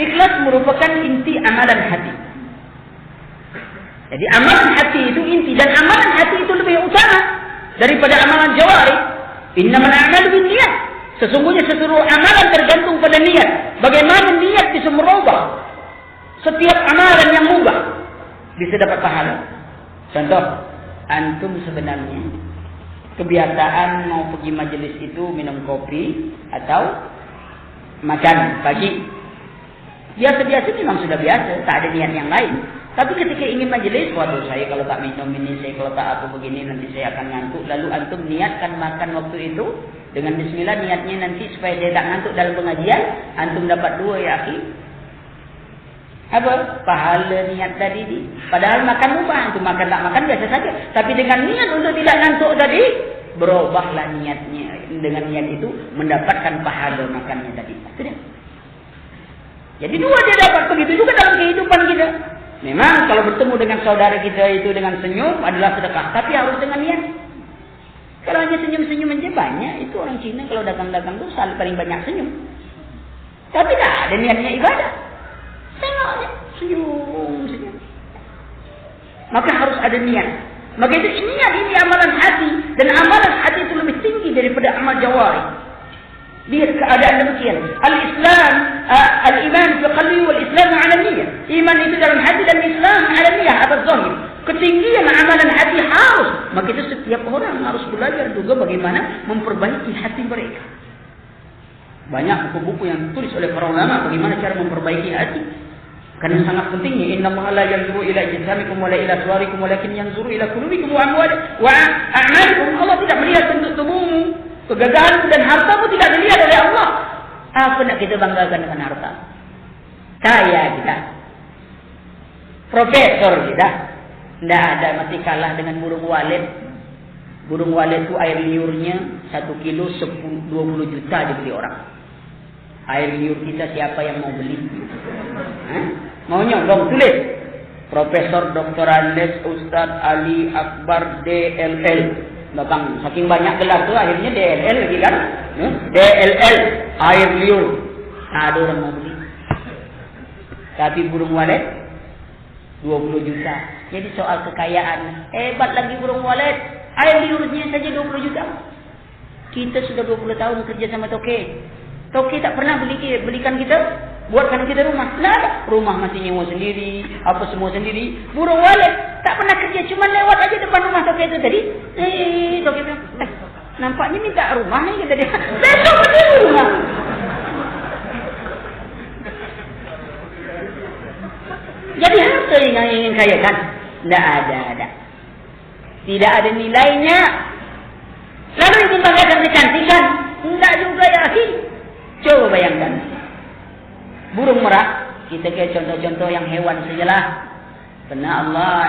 Ikhlas merupakan inti amalan hati. Jadi amalan hati itu inti, dan amalan hati itu lebih utama daripada amalan jawari. Innamal a'malu binniyat. Sesungguhnya seluruh amalan tergantung pada niat. Bagaimana niat bisa merubah setiap amalan yang mubah bisa dapat pahala. Contoh, antum sebenarnya kebiasaan mau pergi majelis itu minum kopi atau makan pagi. Biasa-biasa memang sudah biasa, tak ada niat yang lain. Tapi ketika ingin majelis, waduh saya kalau tak minum ini, saya kalau tak apa begini, nanti saya akan ngantuk. Lalu antum niatkan makan waktu itu dengan bismillah, niatnya nanti supaya saya tak ngantuk dalam pengajian, antum dapat 2 ya akhi. Apa? Pahala niat tadi. Padahal makan mubah, antum makan tak makan biasa saja. Tapi dengan niat untuk tidak ngantuk tadi, berubahlah niatnya. Dengan niat itu mendapatkan pahala makannya tadi. Sudah. Jadi 2 dia dapat, begitu juga dalam kehidupan kita. Memang kalau bertemu dengan saudara kita itu dengan senyum adalah sedekah, tapi harus dengan niat. Kalau hanya senyum-senyum aja banyak, itu orang Cina kalau dagang-dagang itu selalu paling banyak senyum. Tapi tak ada niatnya ibadah. Tengoknya senyum. Maka harus ada niat. Maka itu niat ini amalan hati, dan amalan hati itu lebih tinggi daripada amal jawari. Biar keadaan demikian. Al-Islam, al-iman fi qalbi wal Islam 'ala niyyah. Iman itu dalam hati dan Islam 'ala niyyah atas zahir. Ketinggian amalan hati harus. Maka itu setiap orang harus belajar juga bagaimana memperbaiki hati mereka. Banyak buku-buku yang ditulis oleh para ulama bagaimana cara memperbaiki hati. Karena sangat pentingnya. Innallaha la yanzuru ila ajsamikum wala ila suwarikum walakin yanzuru ila qulubikum wa a'malikum. Allah tidak melihat bentuk tubuhmu, kegagalan dan hartamu tidak dilihat oleh Allah. Apa nak kita banggakan dengan harta? Kaya kita, profesor kita, tidak ada, masih kalah dengan burung walet. Burung walet itu air liurnya 1 kilo 20 juta dibeli orang. Air liur kita siapa yang mau beli? Mau nyolong, tulis Profesor Dr. Andes Ustadz Ali Akbar DLL. Bang, saking banyak gelar tu akhirnya DLL lagi kan? DLL, air liur. Ada orang mau beli. Tapi burung walet 20 juta. Jadi soal kekayaan, hebat lagi burung walet. Air liurnya saja 20 juta. Kita sudah 20 tahun kerja sama Toke. Toke tak pernah belikan kita, buatkan kita rumah. Nah, rumah masih nyewa sendiri, apa semua sendiri. Burung walet tak pernah kerja, cuma lewat aja depan rumah Toke itu tadi. Toke bilang, nampaknya minta rumah nih kata dia. Besok pergi rumah. Jadi harta yang ingin kaya kan? Tidak ada. Tidak ada nilainya. Lalu ingin banggakan kecantikan? Tidak juga ya akhi. Coba bayangkan. Burung merak, kita ke contoh-contoh yang hewan sajalah. Karena Allah,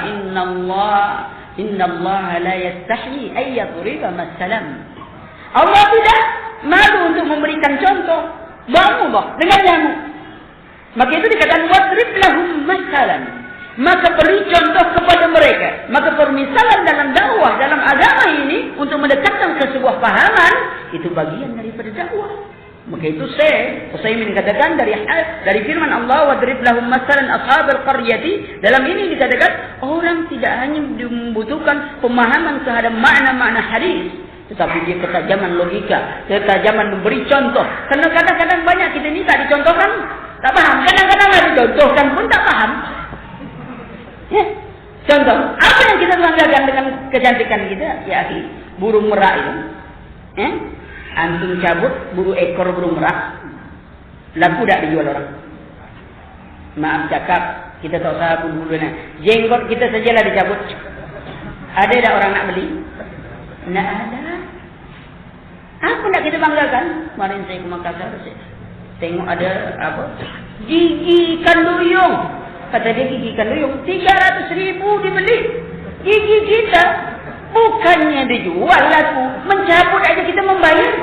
Inna Allah la yastahi ay yadriba masalan. Allah tidak malu untuk memberikan contoh. Bangubah dengan nyamuk. Maka itu dikatakan wadrib lahum masalan. Maka beri contoh kepada mereka. Maka permisalan dalam dakwah, dalam agama ini untuk mendekatkan ke sebuah pahaman itu bagian daripada dakwah. Maka itu Utsaimin dikatakan dari firman Allah wadrib lahum masalan ashabil qaryati, dalam ini dikatakan orang tidak hanya membutuhkan pemahaman terhadap makna-makna hadis, tetapi dia ketajaman logika, ketajaman memberi contoh. Karena kadang-kadang banyak kita ini tak dicontohkan, tak paham. Kadang-kadang ada dicontohkan pun tak paham. Ya. Contoh, apa yang kita banggakan dengan kecantikan kita? Ya akhi, burung merak itu. Antum cabut ekor burung merak, laku tak dijual orang? Maaf cakap, kita tak usah bulu-bulunya. Jenggot kita sajalah dicabut. Ada tak orang nak beli? Tak ada. Apa nak kita banggakan? Kemarin saya ke Makassar, tengok ada apa? Gigi ikan duyung. Kata dia gigi ikan duyung 300.000 dibeli. Gigi kita bukannya dijual laku, mencabut aja kita membayar.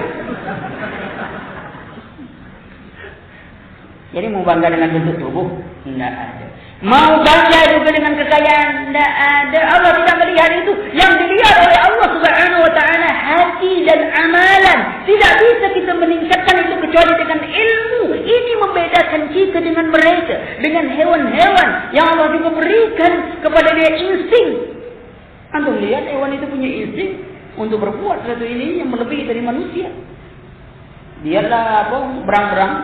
Jadi mau bangga dengan bentuk tubuh? Tidak ada. Mau bangga juga dengan kekayaan? Tidak ada. Allah tidak melihat itu. Yang dilihat oleh Allah Subhanahu Wa Taala hati dan amalan. Tidak bisa kita meningkatkan itu kecuali dengan ilmu. Ini membedakan kita dengan mereka, dengan hewan-hewan yang Allah juga berikan kepada dia insting. Antum lihat hewan itu punya insting untuk berbuat sesuatu ini yang melebihi dari manusia. Dialah berang-berang.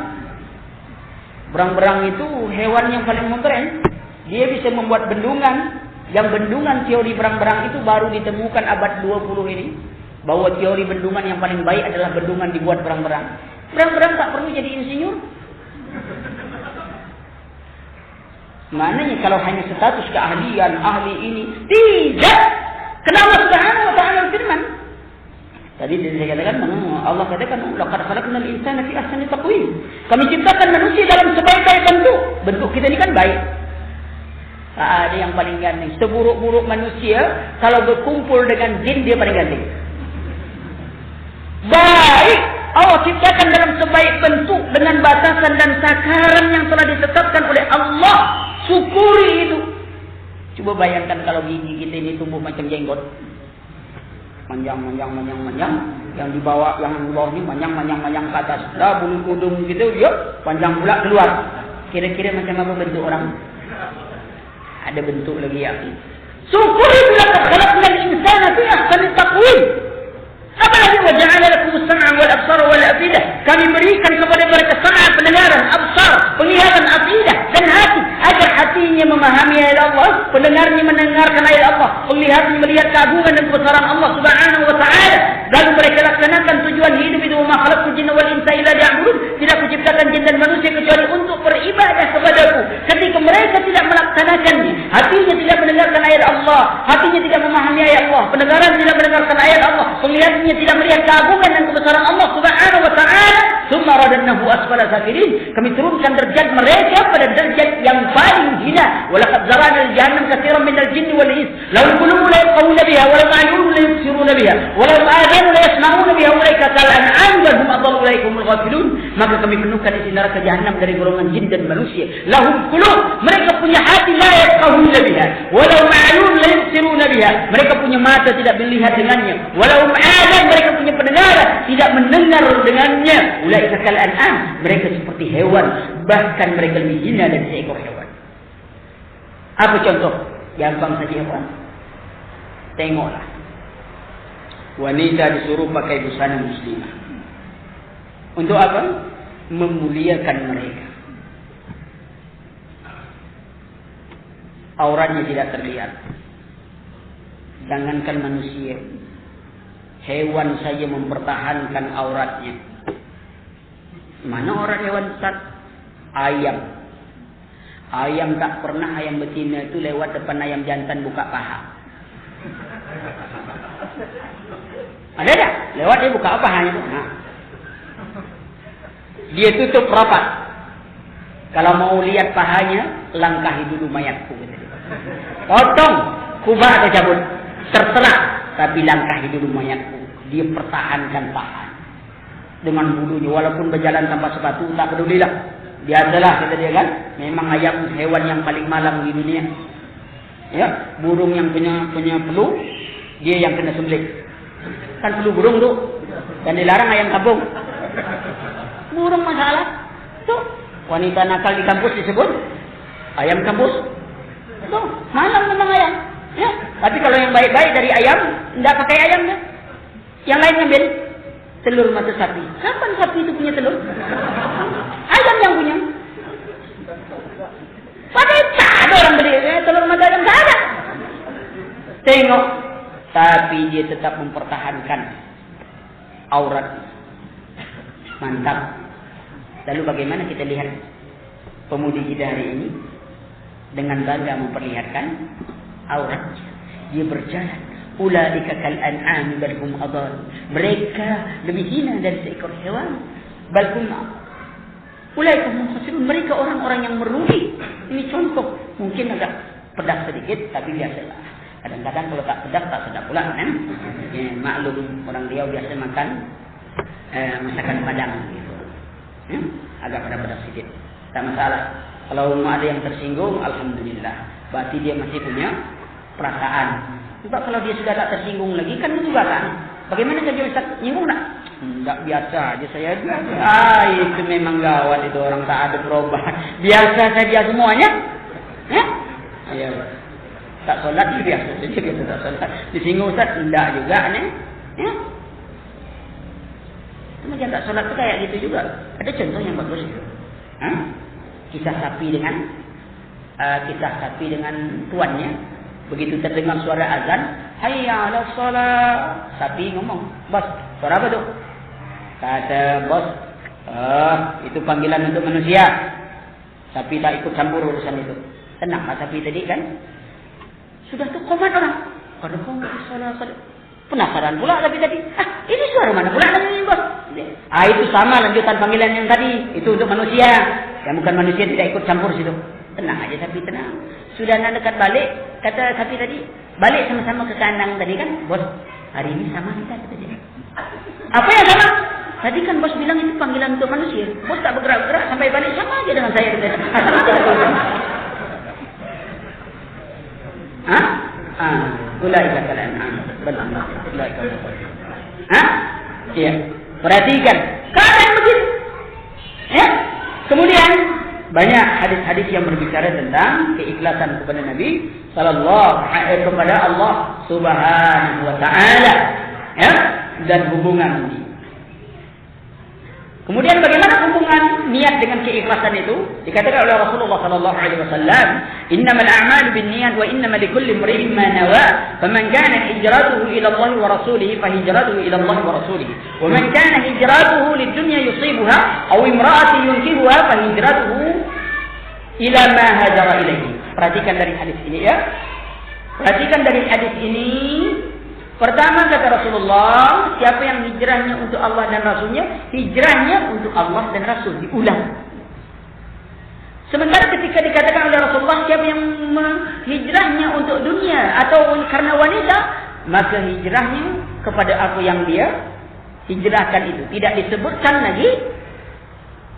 Berang-berang itu hewan yang paling modern. Dia bisa membuat bendungan. Yang bendungan teori berang-berang itu baru ditemukan abad 20 ini. Bahwa teori bendungan yang paling baik adalah bendungan dibuat berang-berang. Berang-berang tak perlu jadi insinyur. Maknanya kalau hanya status keahlian, ahli ini. Tidak. Kenapa Subhanahu Wa Ta'ala firman? Tadi saya katakan, Allah katakan, laqad khalaqnal insana fi ahsani taqwim. Kami ciptakan manusia dalam sebaik-baik bentuk. Bentuk kita ini kan baik. Tak ada yang paling ganteng. Seburuk-buruk manusia, kalau berkumpul dengan jin dia paling ganteng. Baik. Allah ciptakan dalam sebaik bentuk dengan batasan dan takaran yang telah ditetapkan oleh Allah. Syukuri itu. Coba bayangkan kalau gigi kita ini tumbuh macam jenggot. Manjang. Yang di bawah ini manjang ke atas. Dah bulu kudung gitu, yuk, panjang pula keluar. Kira-kira macam apa bentuk orang? Ada bentuk lagi ya. Syukuri bila khalaqnal insana fi ahsani taqwim. Apalagi wa ja'ala lakum as-sam'a wal absara wal afidah. Kami berikan kepada mereka sam'a, pendengaran, absar, penglihatan, afidah dan hati agar hatinya memahami ayat Allah, pendengarnya mendengarkan ayat Allah, penglihatannya melihat keagungan dan kebesaran Allah Subhanahu Wa Taala. Lalu mereka laksanakan tujuan hidup itu, ma khalaqtul jinna wal insa illa liya'budun. Tidak kuciptakan jin dan manusia kecuali untuk beribadah kepadaku. Ketika mereka tidak melaksanakannya, hatinya tidak mendengarkan ayat Allah, hatinya tidak memahami ayat Allah, pendengaran tidak mendengarkan ayat Allah, penglihatan tidak melihat keagungan dan kebesaran Allah Subhanahu Wa Taala, tsumma radadnahu asfala safilin. Kami turunkan derajat mereka pada derajat yang paling hina. Walaqad zara'na li-jahannam katsiran minal jinni wal ins, lahum qulubun la yafqahuna biha wa lahum a'yunun la yubsiruna biha wa lahum adhanun la yasma'una biha ulaika kal an'am bal hum adallu ulaika humul ghafilun. Maka kami penuhkan isi neraka jahanam dari golongan jin dan manusia. Lahum qulub, mereka punya hati la yafqahuna biha wa lahum a'yunun la yubsiruna biha, mereka punya mata tidak melihat dengannya, wa lahum mereka punya pendengaran tidak mendengar dengannya. Ulaika kal an'am, mereka seperti hewan, bahkan mereka lebih hina dari seekor hewan. Apa contoh? Gampang saja hewan. Tengoklah. Wanita disuruh pakai busana muslimah. Untuk apa? Memuliakan mereka. Auratnya tidak terlihat. Jangankan manusia, hewan saja mempertahankan auratnya. Mana orang hewan besar? Ayam. Ayam tak pernah, ayam betina itu lewat depan ayam jantan buka paha. Ada tak? Lewat dia buka pahanya tu. Nah. Dia tutup rapat. Kalau mau lihat pahanya, langkahi dulu mayatku. Potong, kubah atau cabut. Terserah. Tapi langkahi dulu mayatku. Dia pertahankan paha dengan bulunya, walaupun berjalan tanpa sepatu tak pedulilah. Biasalah kata dia kan. Memang ayam hewan yang paling malang di dunia. Ya, burung yang punya pelu, dia yang kena sembelih. Kan pelu burung tu. Dan dilarang ayam kampung. Burung masalah. Tu, wanita nakal di kampus disebut ayam kampus. Tu, malang memang ayam. Ya, tapi kalau yang baik-baik dari ayam, tidak pakai ayamnya. Yang lain ambil telur mata sapi. Kapan sapi itu punya telur? Ayam yang punya. Padahal tak ada orang beli telur mata ayam, tak ada. Tengok, tapi dia tetap mempertahankan aurat. Mantap. Lalu bagaimana kita lihat pemudi kita hari ini dengan bangga memperlihatkan auratnya. Dia berjalan. Ulaika kal an'am bal hum adall. Mereka lebih hina dari seekor hewan. Bal hum ulaika hum khasirun. Mereka orang-orang yang merugi. Ini contoh. Mungkin agak pedas sedikit, tapi biasalah. Kadang-kadang kalau tak pedas tak sedap pula kan. Ya, maklum orang Riau biasa makan masakan Padang gitu. Ya, agak pedas sedikit. tak masalah. Kalau ada yang tersinggung, alhamdulillah. Berarti dia masih punya perasaan. Sebab kalau dia sudah tak tersinggung lagi, kan juga kan. Bagaimana saja Ustaz? Nyinggung tak? Tak, biasa aja saya. Itu memang gawat itu, orang tak ada perubahan. Biasa saja semuanya. Ya? Ya. Tak solat biasa saja, biasa tak solat. Disinggung Ustaz, tidak juga nih. Ya? Macam tak solat tu kayak gitu juga. Ada contoh yang bagus itu. Kisah sapi dengan tuannya. Begitu terdengar suara azan, hayya 'alas shalah. Sapi ngomong, "Bos, suara apa tu?" Kata bos, itu panggilan untuk manusia. Sapi tak ikut campur urusan itu. Tenang lah sapi tadi kan. Sudah tu komat orang. Qad qamati shalah. Penasaran pula sapi tadi. Ini suara mana pula ini bos? Itu sama lanjutan panggilan yang tadi. Itu untuk manusia. Yang bukan manusia tidak ikut campur situ. Tenang aja sapi, tenang. Sudah nak dekat balik, kata sapi tadi, balik sama-sama ke kandang tadi kan. Bos, hari ini sama kita kata dia. Apa yang sama? Tadi kan bos bilang itu panggilan untuk manusia. Bos tak bergerak-gerak sampai balik sama aja dengan saya. Ulaika kal an'am. Benar. Ulaika. Iya. Perhatikan. Keadaan begitu. Ya. Kemudian banyak hadis-hadis yang berbicara tentang keikhlasan kepada Nabi sallallahu alaihi kepada Allah Subhanahu wa taala, ya, dan hubungan ini. Kemudian bagaimana hubungan niat dengan keikhlasan itu? Dikatakan oleh Rasulullah sallallahu alaihi wasallam, "Innamal a'malu binniyat wa innamal likulli imri'in ma nawa. Faman kana hijratuhu ila Allah wa rasulih fa hijratuhu ila Allah wa rasulih. Wa man kana hijratuhu lid-dunya yusibuha aw imra'atin yunkihuha fa hijratuhu ila ma hajara ilaihi." Perhatikan dari hadis ini ya. Perhatikan dari hadis ini. Pertama kata Rasulullah, siapa yang hijrahnya untuk Allah dan Rasulnya, hijrahnya untuk Allah dan Rasul. Diulang. Sementara ketika dikatakan oleh Rasulullah, siapa yang hijrahnya untuk dunia atau karena wanita, maka hijrahnya kepada apa yang dia hijrahkan itu. Tidak disebutkan lagi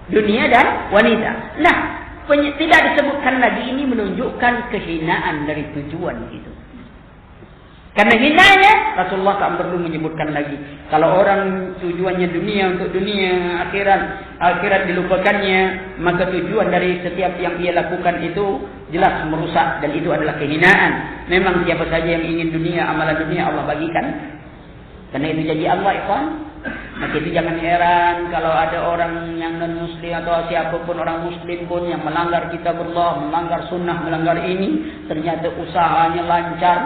dunia dan wanita. Nah, tidak disebutkan lagi ini menunjukkan kehinaan dari tujuan itu. Karena hinanya Rasulullah tak perlu menyebutkan lagi. Kalau orang tujuannya dunia untuk dunia, akhirat dilupakannya, maka tujuan dari setiap yang ia lakukan itu jelas merusak dan itu adalah kehinaan. Memang siapa saja yang ingin dunia, amalan dunia Allah bagikan. Karena itu janji Allah, ikhwan. Maka itu jangan heran kalau ada orang yang non-muslim atau siapapun orang muslim pun yang melanggar kitabullah, melanggar sunnah, melanggar ini, ternyata usahanya lancar.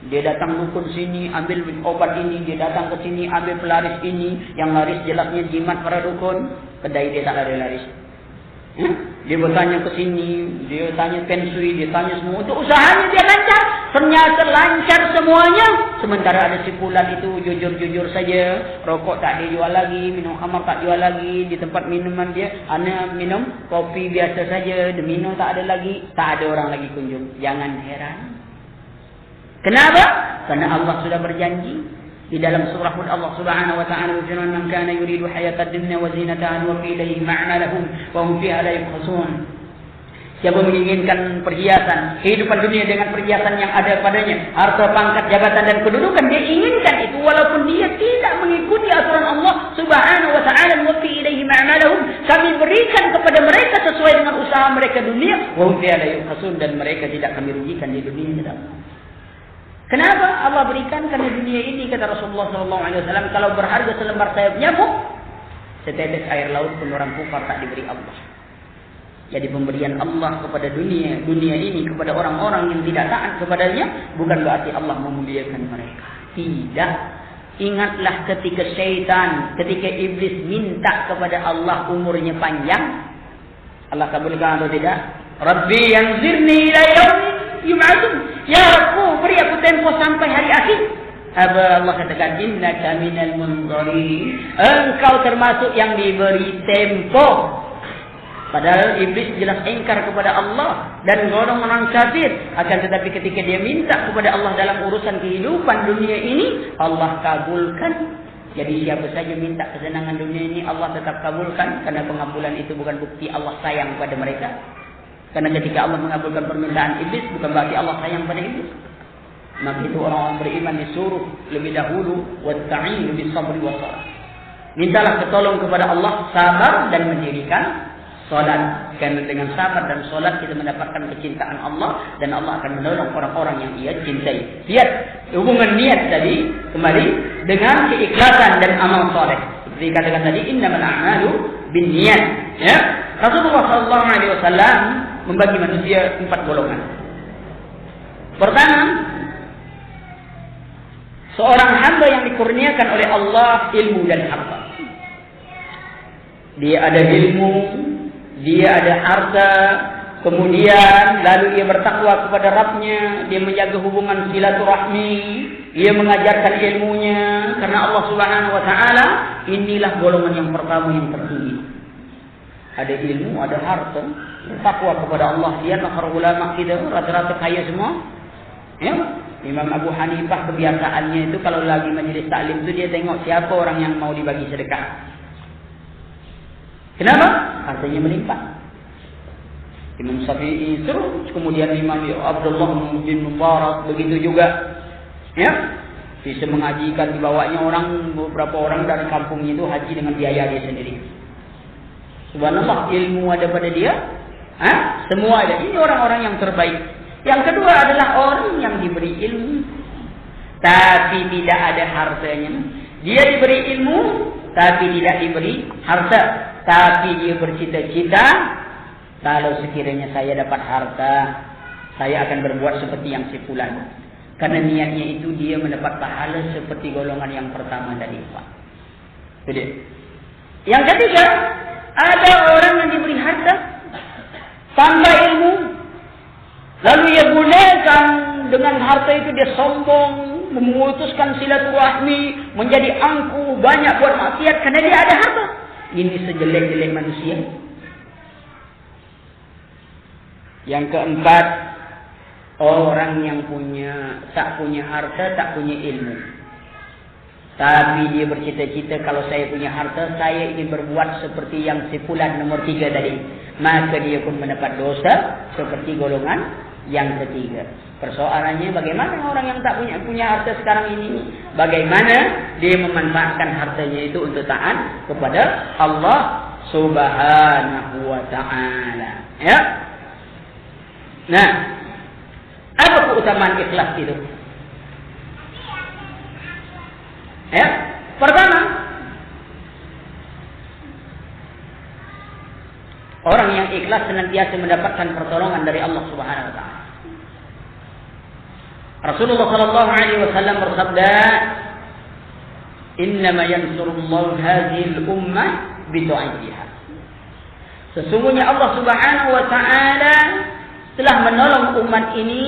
Dia datang dukun sini, ambil obat ini. Dia datang ke sini, ambil pelaris ini. Yang laris jelasnya jimat para dukun. Kedai dia tak ada laris. Dia bertanya ke sini, dia tanya feng shui, dia tanya semua. Untuk usahanya dia lancar. Ternyata lancar semuanya. Sementara ada si fulan itu jujur-jujur saja. Rokok tak dia jual lagi, minum khamar tak jual lagi. Di tempat minuman dia, ana minum kopi biasa saja. Dia minum tak ada lagi. Tak ada orang lagi kunjung. Jangan heran. Kenapa? Karena Allah sudah berjanji di dalam surah Allah Subhanahu wa taala berfirman, "Man kana yuridu hayatad dunya wa zinataha wa ilayhi ma'na lahum wa hum fiha la yabkhasun." Siapa menginginkan perhiasan, kehidupan dunia dengan perhiasan yang ada padanya, harta, pangkat, jabatan dan kedudukan, dia inginkan itu walaupun dia tidak mengikuti aturan Allah Subhanahu wa taala, "Wa ilayhi ma'na lahum." Kami berikan kepada mereka sesuai dengan usaha mereka dunia, wa hum fiha la yabkhasun, dan mereka tidak kami rugikan di dunia. Kenapa Allah berikan? Karena dunia ini, kata Rasulullah SAW, kalau berharga selembar sayap nyamuk, setetes air laut pun orang kufar tak diberi Allah. Jadi pemberian Allah kepada dunia ini kepada orang-orang yang tidak taat kepadanya, bukan berarti Allah memuliakan mereka. Tidak. Ingatlah ketika ketika iblis minta kepada Allah umurnya panjang, Allah kabulkan atau tidak? Rabbi yanzirni ila yaumin yub'atsun. Ya Rabbku, beri aku tempo sampai hari akhir. Allah katakan, innaka minal munzirin. Engkau termasuk yang diberi tempo. Padahal iblis jelas ingkar kepada Allah dan orang-orang kafir. Akan tetapi ketika dia minta kepada Allah dalam urusan kehidupan dunia ini, Allah kabulkan. Jadi siapa saja minta kesenangan dunia ini, Allah tetap kabulkan. Karena pengabulan itu bukan bukti Allah sayang pada mereka. Karena ketika Allah mengabulkan permintaan iblis, bukan berarti Allah sayang pada iblis. Maka itu orang-orang beriman disuruh lebih dahulu wasta'inu bis sabri was salat. Mintalah pertolongan kepada Allah, sabar dan mendirikan salat. Karena dengan sabar dan salat kita mendapatkan kecintaan Allah dan Allah akan menolong orang-orang yang Ia cintai. Lihat hubungan niat tadi kembali dengan keikhlasan dan amal saleh. Seperti katakan tadi, innamal a'malu binniyat. Ya, Rasulullah sallallahu alaihi wasallam membagi manusia 4 golongan. Pertama, seorang hamba yang dikurniakan oleh Allah ilmu dan harta. Dia ada ilmu, dia ada harta, kemudian lalu ia bertakwa kepada Rabb-Nya, dia menjaga hubungan silaturahmi, ia mengajarkan ilmunya karena Allah Subhanahu wa taala. Inilah golongan yang pertama yang tertinggi. Ada ilmu, ada harta, bertakwa kepada Allah. Lihatlah para ulama kita rata-rata kaya semua. Ya, Imam Abu Hanifah kebiasaannya itu kalau lagi majelis taklim itu dia tengok siapa orang yang mau dibagi sedekah. Kenapa? Hartanya melimpah. Imam Syafi'i terus, kemudian Imam Abdullah bin Mubarak begitu juga. Ya, bisa mengajikan, dibawanya orang, beberapa orang dari kampungnya itu haji dengan biaya dia sendiri. Subhanallah, ilmu ada pada dia. Semua ada. Ini orang-orang yang terbaik. Yang kedua adalah orang yang diberi ilmu tapi tidak ada hartanya. Dia diberi ilmu tapi tidak diberi harta. Tapi dia bercita-cita, kalau sekiranya saya dapat harta, saya akan berbuat seperti yang si fulan. Karena niatnya itu dia mendapat pahala seperti golongan yang pertama tadi, Pak. Jadi, yang ketiga, ada orang yang diberi harta tanpa ilmu, lalu ia gunakan dengan harta itu dia sombong, memutuskan silaturahmi, menjadi angkuh, banyak buat maksiat karena dia ada harta. Ini sejelek-jelek manusia. Yang keempat, orang yang tak punya harta, tak punya ilmu. Tapi dia bercita-cita, kalau saya punya harta, saya ingin berbuat seperti yang si fulan nomor 3 tadi. Maka dia pun mendapat dosa seperti golongan yang ketiga. Persoalannya bagaimana orang yang tak punya harta sekarang ini? Bagaimana dia memanfaatkan hartanya itu untuk taat kepada Allah Subhanahu wa ta'ala. Ya. Nah, apa keutamaan ikhlas itu? Ya, pertama, orang yang ikhlas senantiasa mendapatkan pertolongan dari Allah Subhanahu wa taala. Rasulullah sallallahu alaihi wasallam bersabda, "Innama yansurullahu hadhihi al-ummah bi du'a'iha." Sesungguhnya Allah Subhanahu wa taala telah menolong umat ini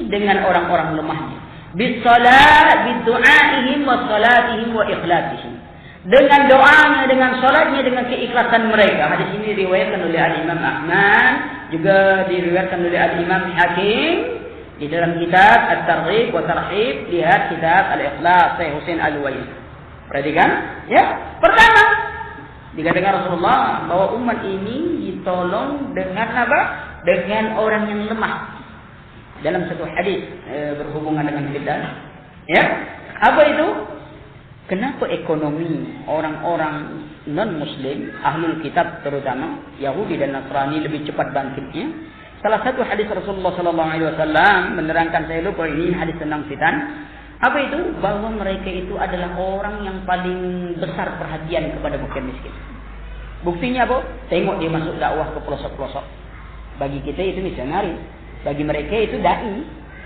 dengan orang-orang lemahnya. Bisalat, bidu'aihim wa salatihim wa ikhlasihim. Dengan doanya, dengan salatnya, dengan keikhlasan mereka. Hadis ini diriwayatkan oleh Al-Imam Ahmad, juga diriwayatkan oleh Al-Imam Hakim di dalam kitab At-Targhib wa Tarhib. Lihat kitab Al-Ikhlas Syekh Husain Al-Waisi. Perhatikan, ya. Pertama, dikatakan Rasulullah bahwa umat ini ditolong dengan apa? Dengan orang yang lemah. Dalam satu hadis berhubungan dengan kita, ya, apa itu? Kenapa ekonomi orang-orang non-Muslim, ahlul kitab terutama Yahudi dan Nasrani lebih cepat bangkitnya? Salah satu hadis Rasulullah Sallallahu Alaihi Wasallam menerangkan, saya lupa ini hadis tentang fitan. Apa itu? Bahwa mereka itu adalah orang yang paling besar perhatian kepada fakir miskin. Buktinya apa? Tengok dia masuk dakwah ke pelosok-pelosok. Bagi kita itu misionari. Bagi mereka itu dai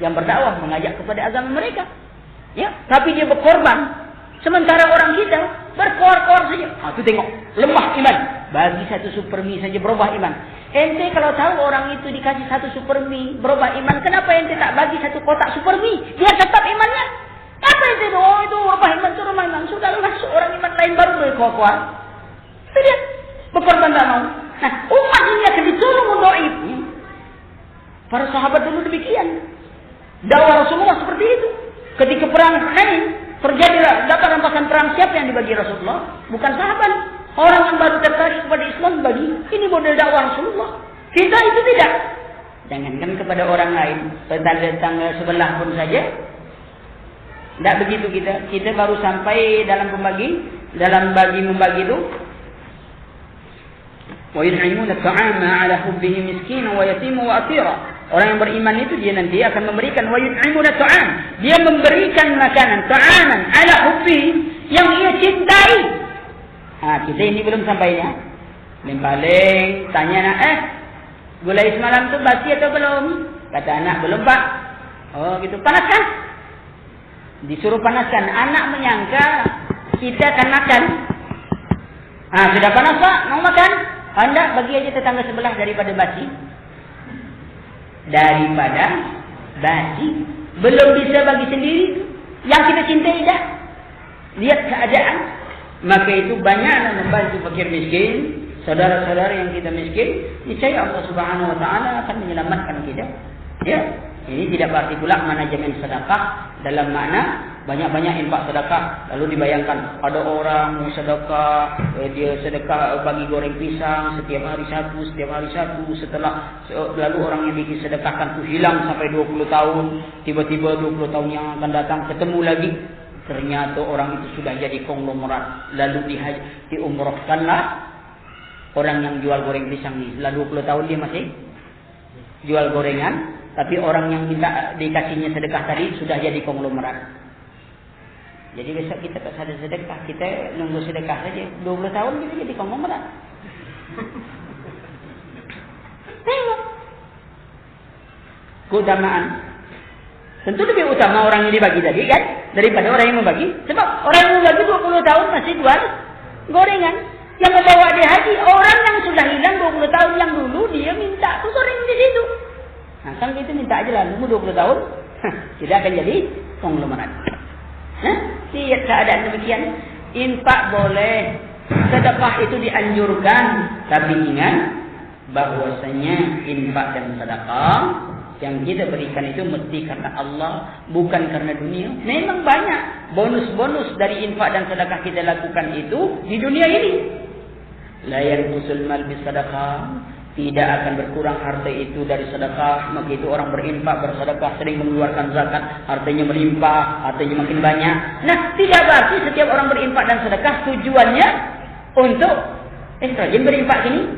yang berdakwah mengajak kepada agama mereka. Ya, tapi dia berkorban. Sementara orang kita berkor-kor saja. Itu tengok, lemah iman. Bagi 1 supermi saja berubah iman. Ente kalau tahu orang itu dikasih 1 supermi berubah iman, kenapa ente tak bagi 1 kotak supermi? Biar tetap imannya. Apa ente itu? Oh, itu berubah iman, itu rumah iman. Sudah masuk orang iman lain baru berkuat. Lihat, berkorban tak mau. Nah, umat ini akan ditolong dhaif. Para sahabat dulu demikian. Dakwah Rasulullah seperti itu. Ketika perang Hunain, Terjadilah dapat rampasan perang, siapa yang dibagi Rasulullah? Bukan sahabat. Orang yang baru tertarik kepada Islam bagi. Ini model dakwah Rasulullah. Kita itu tidak. Jangankan kepada orang lain, tetangga sebelah pun saja. Tidak begitu kita. Kita baru sampai dalam membagi itu. Wa yut'imuna at'ama 'ala hubbihi miskinan wa yatiman wa asira. Orang yang beriman itu dia nanti akan memberikan wa yut'imuna at'am. Dia memberikan makanan, ta'aman 'ala hubbihi yang ia cintai. Kita ini belum sampainya. Paling tanya anak, gulai semalam tu basi atau belum? Kata anak, belum pak. Oh gitu, panaskan. Disuruh panaskan. Anak menyangka kita akan makan. Sudah panas pak, mau makan? Anda bagi aja tetangga sebelah daripada basi. Belum bisa bagi sendiri. Yang kita cintai dah. Lihat keadaan. Maka itu banyaklah membantu fakir miskin. Saudara-saudara yang kita miskin. Niscaya Allah Subhanahu Wa Taala akan menyelamatkan kita. Ya. Ini tidak berarti pula manajemen sedekah dalam makna banyak-banyak infak sedekah. Lalu dibayangkan ada orang yang sedekah, dia sedekah bagi goreng pisang setiap hari satu. Setelah lalu orang yang disedekahkan itu hilang sampai 20 tahun. Tiba-tiba 20 tahun yang akan datang ketemu lagi. Ternyata orang itu sudah jadi konglomerat. Lalu diumrohkanlah orang yang jual goreng pisang ini. Setelah 20 tahun dia masih jual gorengan. Tapi orang yang minta dikasihnya sedekah tadi sudah jadi konglomerat. Jadi besok kita tak ada sedekah, kita nunggu sedekah saja. 20 tahun kita jadi konglomerat. Tengok. Keutamaan. Tentu lebih utama orang yang dibagi tadi kan, daripada orang yang membagi. Sebab orang yang membagi 20 tahun masih jual gorengan. Yang membawa dia haji, orang yang sudah hilang 20 tahun yang dulu dia minta tu goreng di situ. Kan kita minta aja lah, nunggu 20 tahun, tidak akan jadi konglomerat. Lihat keadaan demikian. Infak boleh, sedekah itu dianjurkan, tapi ingat bahwasanya infak dan sedekah yang kita berikan itu mesti karena Allah, bukan karena dunia. Memang banyak bonus-bonus dari infak dan sedekah kita lakukan itu di dunia ini. La yanqusul mal bisadaqah. Tidak akan berkurang harta itu dari sedekah. Maka itu orang berinfak, bersedekah, sering mengeluarkan zakat, hartanya melimpah, hartanya makin banyak. Nah, tidak berarti setiap orang berinfak dan sedekah tujuannya untuk rajin berinfak gini.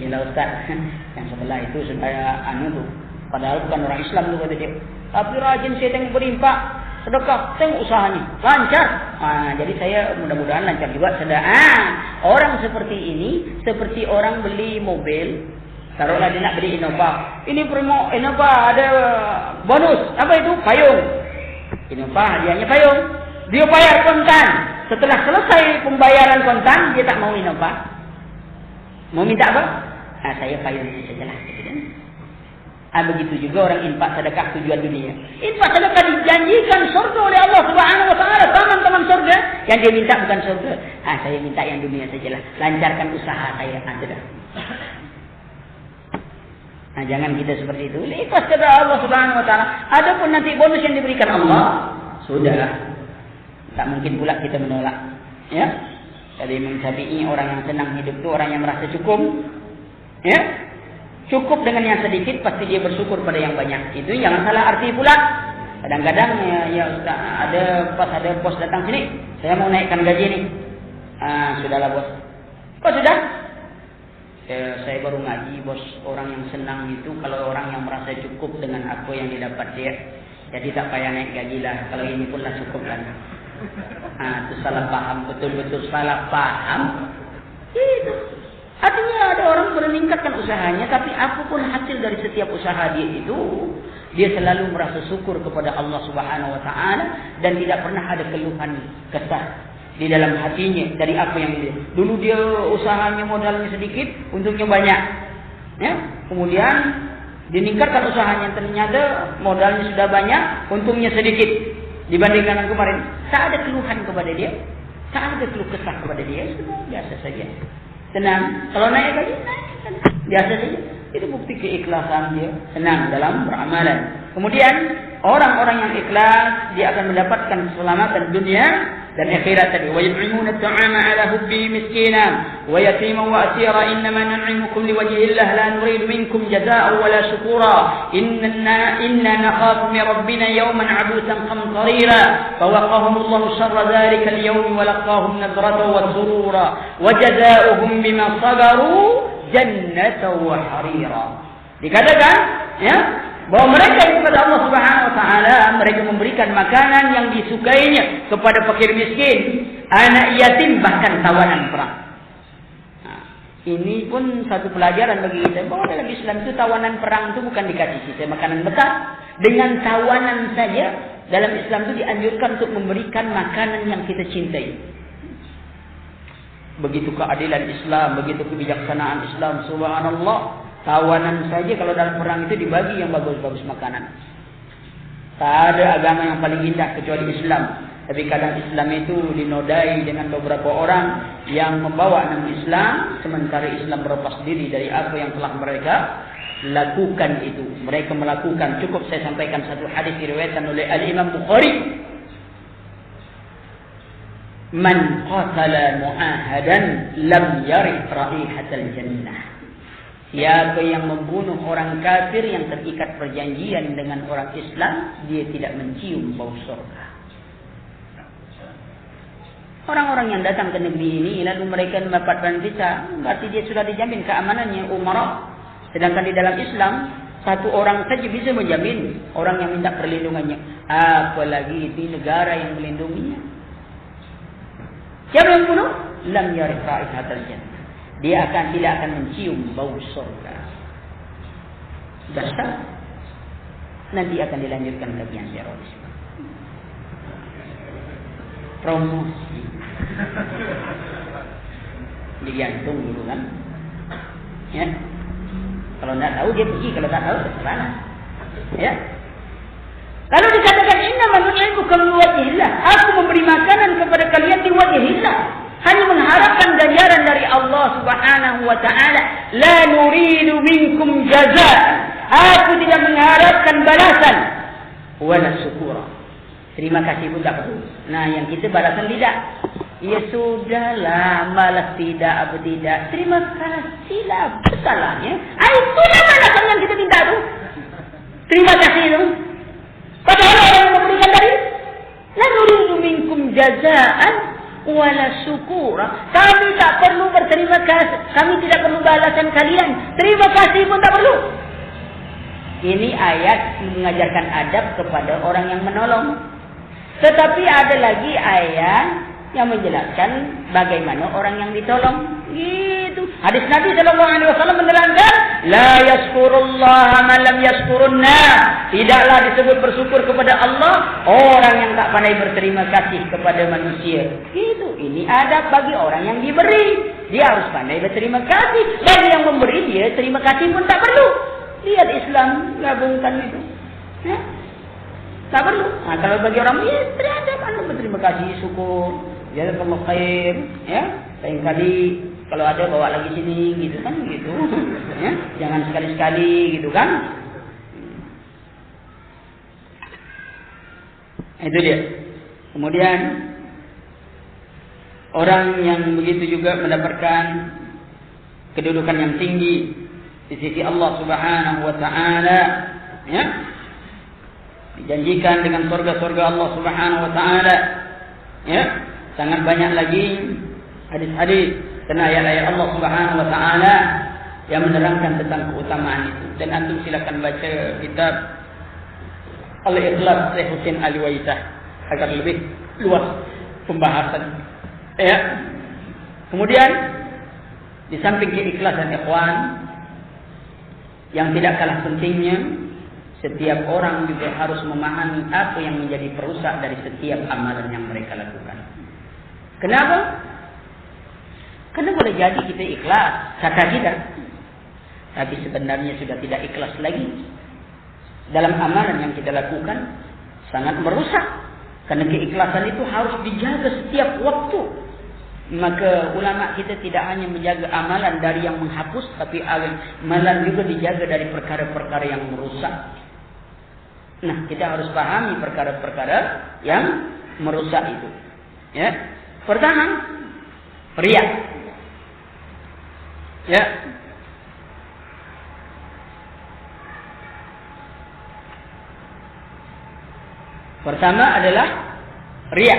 Yalah Ustaz, yang sebelah itu supaya tu. Padahal bukan orang Islam tu kata dia. Tapi rajin saya tengok berinfak, sedekah, tengok usahanya lancar. Jadi saya mudah-mudahan lancar juga. Orang seperti ini seperti orang beli mobil. Taruhlah dia nak beli Innova. Ini promo Innova ada bonus. Apa itu? Payung. Innova hadiahnya payung. Dia bayar kontan. Setelah selesai pembayaran kontan, dia tak mau Innova. Mau minta apa? Saya payung sajalah. Begitu juga orang infak sedekah tujuan dunia. Infak sedekah dijanjikan surga oleh Allah Subhanahu Wa Taala. Teman-teman surga. Yang dia minta bukan surga. Saya minta yang dunia sajalah. Lancarkan usaha saya. Sudah. Jangan kita seperti itu. Ikhlas kepada Allah Subhanahu Wa Taala. Adapun nanti bonus yang diberikan Allah, sudah. Tak mungkin pula kita menolak. Ya. Jadi Imam Syafi'i orang yang senang hidup itu orang yang merasa cukup. Ya. Cukup dengan yang sedikit, pasti dia bersyukur pada yang banyak. Itu jangan salah arti pula. Kadang-kadang ada bos datang sini, saya mau naikkan gaji nih. Sudahlah bos. Kok sudah? Saya baru ngaji bos. Orang yang senang itu kalau orang yang merasa cukup dengan apa yang didapat dia. Jadi tak payah naik gaji lah. Kalau ini pun lah cukup kan. Itu salah paham, betul-betul salah paham. Itu. Artinya ada orang meningkatkan usahanya, tapi apapun hasil dari setiap usaha dia itu, dia selalu merasa syukur kepada Allah Subhanahu Wa Taala dan tidak pernah ada keluhan kesah di dalam hatinya dari apa yang dia. Dulu dia usahanya modalnya sedikit, untungnya banyak. Ya, kemudian diningkatkan usahanya, ternyata modalnya sudah banyak, untungnya sedikit dibandingkan yang kemarin. Tak ada keluhan kepada dia, tak ada keluh kesah kepada dia, sudah biasa saja. Senang. Kalau naik lagi, biasa saja. Itu bukti keikhlasan dia. Senang dalam beramalan. Kemudian orang-orang yang ikhlas dia akan mendapatkan keselamatan dunia dan akhirat tadi. Wa yut'imuna at'ama 'ala hubbihi miskinan wa yatiman wa asira innama nut'imukum liwajhi Allah la nuridu minkum jazaa'an wa la shukura inna nakhafu min rabbina yawman 'abusan qamtarira fawaqahum Allah sharra dhalika al-yawm wa laqahum nadratan wa surura wa jazaa'uhum bima sabaru jannatan wa harira. Dikatakan ya bahwa mereka kepada Allah Subhanahu wa taala mereka memberikan makanan yang disukainya kepada fakir miskin, anak yatim, bahkan tawanan perang. Nah, ini pun satu pelajaran bagi kita bahwa dalam Islam itu tawanan perang itu bukan dikasih kita makanan bekal. Dengan tawanan saja dalam Islam itu dianjurkan untuk memberikan makanan yang kita cintai. Begitu keadilan Islam, begitu kebijaksanaan Islam, subhanallah. Tawanan saja kalau dalam perang itu dibagi yang bagus-bagus makanan. Tak ada agama yang paling indah kecuali Islam. Tapi kadang Islam itu dinodai dengan beberapa orang yang membawa nama Islam, sementara Islam berlepas diri dari apa yang telah mereka lakukan itu. Mereka melakukan, cukup saya sampaikan satu hadis diriwayatkan oleh Al-Imam Bukhari. Man qatala mu'ahadan lam yarih raihatal jannah. Siapa yang membunuh orang kafir yang terikat perjanjian dengan orang Islam, dia tidak mencium bau surga. Orang-orang yang datang ke negeri ini lalu mereka mendapatkan visa, berarti dia sudah dijamin keamanannya umrah. Sedangkan di dalam Islam, satu orang saja bisa menjamin orang yang minta perlindungannya, apalagi di negara yang melindunginya. Siapa yang bunuh? Lam yarih raihatal jannah. Dia tidak akan mencium bau surga. Dasar nanti akan dilanjutkan kajian terorisme. Promosi. Digantung dulu kan. Ya. Kalau tidak tahu dia pergi, kalau tak tahu terserah. Ya. Lalu dikatakan innama nut'imukum liwajhillah. Aku memberi makanan kepada kalian di wajhillah. Hanya mengharapkan ganjaran dari Allah Subhanahu wa taala. La nuridu minkum jazaa. Aku tidak mengharapkan balasan wala syukura. Terima kasih pun tak perlu. Nah, yang kita balasan tidak. Ya sudahlah, malas tidak apa tidak. Terima kasihlah, salahnya. Itulah balasan yang kita minta tu. Terima kasih tu. Padahal orang yang memberikan tadi, la nuridu minkum jazaan wala syukura. Kami tak perlu berterima kasih. Kami tidak perlu balasan kalian. Terima kasih pun tak perlu. Ini ayat mengajarkan adab kepada orang yang menolong. Tetapi ada lagi ayat yang menjelaskan bagaimana orang yang ditolong. Gitu. Hadis Nabi SAW menerangkan, la yashkurullaha man lam yashkurunna. Tidaklah disebut bersyukur kepada Allah orang yang tak pandai berterima kasih kepada manusia. Gitu. Ini adab bagi orang yang diberi. Dia harus pandai berterima kasih. Bagi yang memberi, dia terima kasih pun tak perlu. Lihat Islam gabungkan itu. Ya? Tak perlu. Nah, kalau bagi orang ini beradab, anda berterima kasih, syukur. Jazakallahu khair. Ya, lain kali kalau ada bawa lagi sini, gitu kan, gitu. Ya, jangan sekali-sekali, gitu kan. Itu dia. Kemudian orang yang begitu juga mendapatkan kedudukan yang tinggi di sisi Allah Subhanahu wa taala, ya. Dijanjikan dengan surga-surga Allah Subhanahu wa taala. Ya, sangat banyak lagi hadis-hadis dan ayat-ayat Allah Subhanahu wa taala yang menerangkan tentang keutamaan itu. Dan antum silakan baca kitab Al-Ikhlas Syekh Husain Al-Waisah agar lebih luas pembahasan. Ya. Kemudian di samping keikhlasan ikhwan yang tidak kalah pentingnya, setiap orang juga harus memahami apa yang menjadi perusak dari setiap amalan yang mereka lakukan. Kenapa? Karena boleh jadi kita ikhlas, kata kita, tapi sebenarnya sudah tidak ikhlas lagi. Dalam amalan yang kita lakukan sangat merusak. Karena keikhlasan itu harus dijaga setiap waktu. Maka ulama kita tidak hanya menjaga amalan dari yang menghapus, tapi amalan juga dijaga dari perkara-perkara yang merusak. Nah, kita harus pahami perkara-perkara yang merusak itu. Ya. Pertama, riya. Ya. Pertama adalah riya.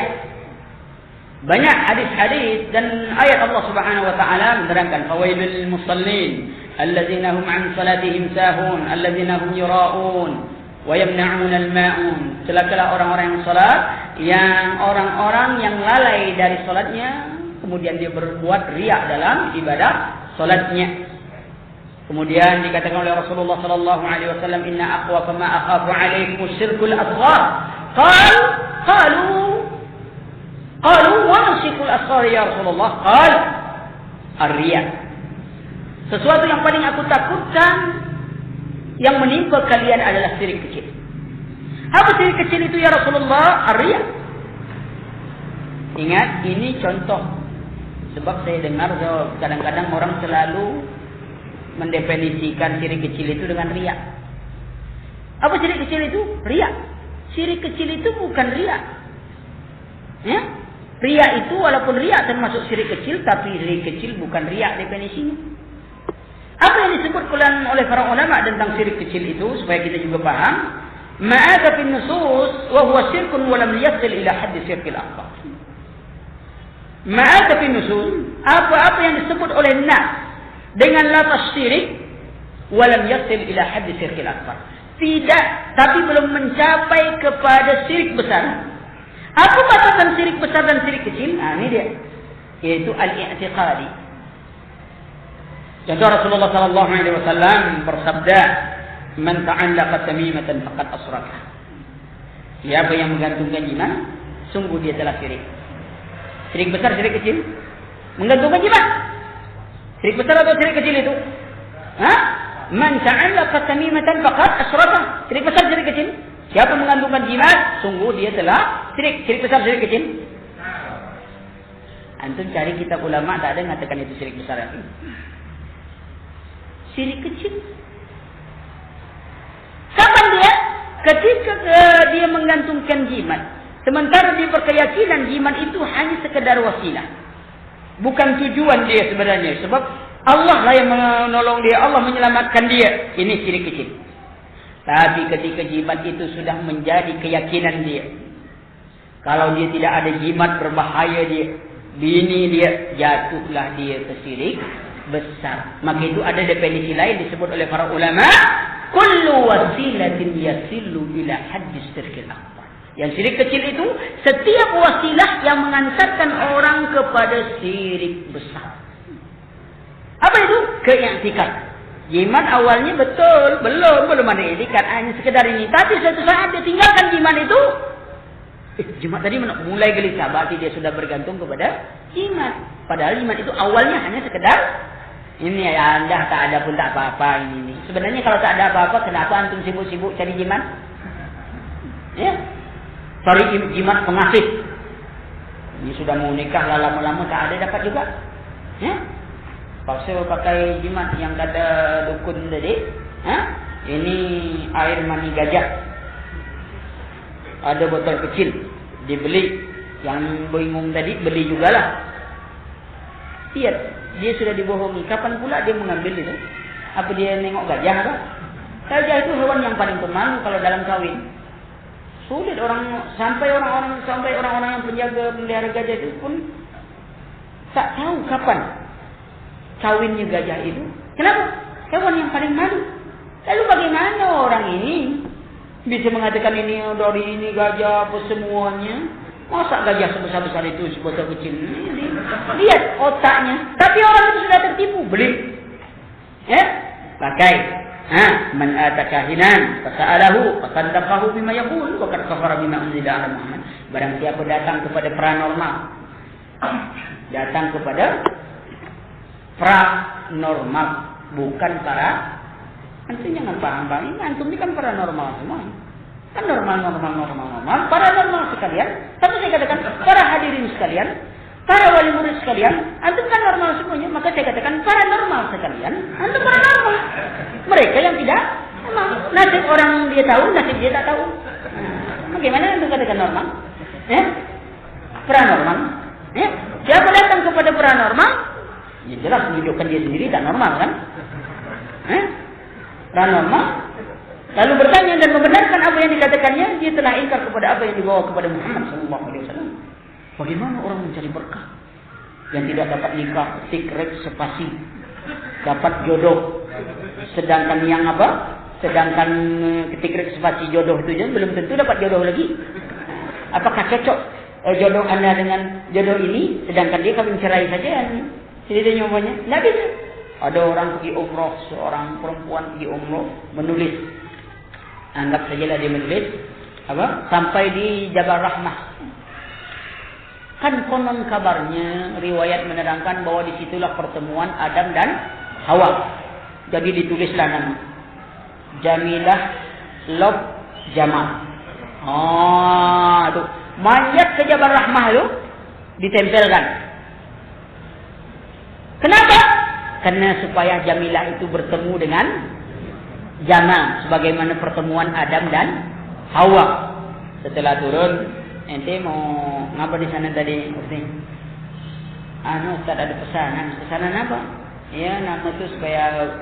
Banyak hadis-hadis dan ayat Allah Subhanahu wa taala menerangkan fawailul lil musallin alladzina hum an salatihim sahun alladzina hum yura'un wa yamna'un al-ma'un. Celakalah orang-orang yang salat, yang orang-orang yang lalai dari salatnya, kemudian dia berbuat riya dalam ibadah salatnya. Kemudian dikatakan oleh Rasulullah sallallahu alaihi wasallam, inna akhwafa ma akhafu alaikum syirkul asghar. Qalu wa syirkul asghar ya Rasulullah? Qal ar-riya. Sesuatu yang paling aku takutkan yang menimpa kalian adalah syirik kecil. Apa syirik kecil itu ya Rasulullah? Ar-riya. Ingat, ini contoh. Sebab saya dengar kadang-kadang orang selalu mendefinisikan syirik kecil itu dengan riya. Apa syirik kecil itu? Riya. Syirik kecil itu bukan riya. Ya? Riya itu walaupun riya termasuk syirik kecil, tapi syirik kecil bukan riya definisinya. Apa yang disebut oleh para ulama tentang syirik kecil itu supaya kita juga paham? Ma'aka fin nusus wa huwa syirkun wa lam yasil ila hadd syirkil akbar. Ma'aka fin nusus, apa-apa yang disebut oleh nas dengan lafaz syirik walam yasil ila hadd syirkil akbar. Tidak, tapi belum mencapai kepada syirik besar. Apa batasan syirik besar dan syirik kecil? Nah, ini dia. Yaitu al-i'tiqadi. Contoh Rasulullah sallallahu alaihi wasallam bersabda, "Man ta'allaqa tamimatan faqad asyraka." Siapa yang menggantungkan jimat, sungguh dia telah syirik. Syirik besar, syirik kecil? Menggantungkan jimat. Syirik besar atau syirik kecil itu? Hah? Man ta'allaqa tamimatan faqad asyraka. Syirik besar, syirik kecil? Siapa mengandungkan jimat, sungguh dia telah syirik. Syirik besar, syirik kecil? Antum cari kitab ulama, tak ada mengatakan itu syirik besar. Syirik kecil. Kapan dia? Ketika dia menggantungkan jimat. Sementara dia berkeyakinan jimat itu hanya sekedar wasilah. Bukan tujuan dia sebenarnya. Sebab Allah lah yang menolong dia, Allah menyelamatkan dia. Ini syirik kecil. Tapi ketika jimat itu sudah menjadi keyakinan dia, kalau dia tidak ada jimat berbahaya dia, bini dia, jatuhlah dia ke syirik besar. Maka itu ada definisi lain disebut oleh para ulama, kullu wasilatin yasillu ila haddis syirkil akbar. Yang syirik kecil itu setiap wasilah yang mengantarkan orang kepada syirik besar. Apa itu? Keiktikad. Jimat awalnya betul, belum ada etikat, hanya sekedar ini. Tapi suatu saat dia tinggalkan jimat itu, jimat tadi mulai gelisah, berarti dia sudah bergantung kepada jimat. Padahal jimat itu awalnya hanya sekedar ini ya, anda tak ada pun tak apa-apa ini. Sebenarnya kalau tak ada apa-apa, kenapa antum sibuk-sibuk cari jimat? Ya, cari jimat pengasih. Ini sudah mau nikah lama-lama tak ada dapat juga. Ya. Paksa pakai jimat yang kata dukun tadi. Ini air mani gajah. Ada botol kecil. Dibeli. Yang bingung tadi beli jugalah. Lihat. Dia sudah dibohongi. Kapan pula dia mengambil itu? Apa dia nengok gajah apa? Gajah itu hewan yang paling pemalu kalau dalam kawin. Sulit sampai orang-orang yang penjaga melihara gajah itu pun tak tahu kapan kawinnya gajah itu. Kenapa? Hewan yang paling malu. Lalu bagaimana orang ini bisa mengatakan ini dari ini gajah apa semuanya? Masa gajah sebesar-besar itu sebotol kecil ini? Lihat otaknya. Tapi orang itu sudah tertipu. Beli. Ya? Pakai. Man atakahinan fasa'alahu fasaddaqahu bima yaqul wa qad kafara bima unzila ala Muhammad. Barang siapa datang kepada paranormal. Datang kepada paranormal, bukan para. Antum jangan paham-paham. Ini antum ini kan paranormal semua. Kan normal. Paranormal sekalian. Tapi saya katakan para hadirin sekalian, para wali murid sekalian, antum kan normal semuanya. Maka saya katakan paranormal sekalian, antum paranormal. Mereka yang tidak, memang nasib orang dia tahu, nasib dia tak tahu. Bagaimana untuk katakan normal? Paranormal. Siapa datang kepada paranormal? Ya jelas menunjukkan dia sendiri tak normal kan? Paranormal. Lalu bertanya dan membenarkan apa yang dikatakannya, dia telah ingkar kepada apa yang dibawa kepada Muhammad SAW. Bagaimana orang mencari berkah yang tidak dapat nikah, tikrek, sepasi, dapat jodoh, sedangkan yang apa? Sedangkan tikrek, sepasi, jodoh itu je belum tentu dapat jodoh lagi. Apakah cocok jodoh anda dengan jodoh ini, sedangkan dia kawin cerai saja? Jadi dia nyomanya, tidak bisa. Ada orang pergi umroh, seorang perempuan pergi umroh, menulis. Anggap sajalah dia menulis apa? Sampai di Jabal Rahmah. Kan konon kabarnya riwayat menerangkan bahwa disitulah pertemuan Adam dan Hawa. Jadi ditulislah nama Jamilah Lob Jamal. Tuh manjat ke Jabal Rahmah itu ditempelkan. Kenapa? Karena supaya Jamilah itu bertemu dengan Jamal, sebagaimana pertemuan Adam dan Hawa. Setelah turun, ente mau ngapa di sana tadi? Ustaz ada pesanan. Pesanan apa? Ya, nama tu supaya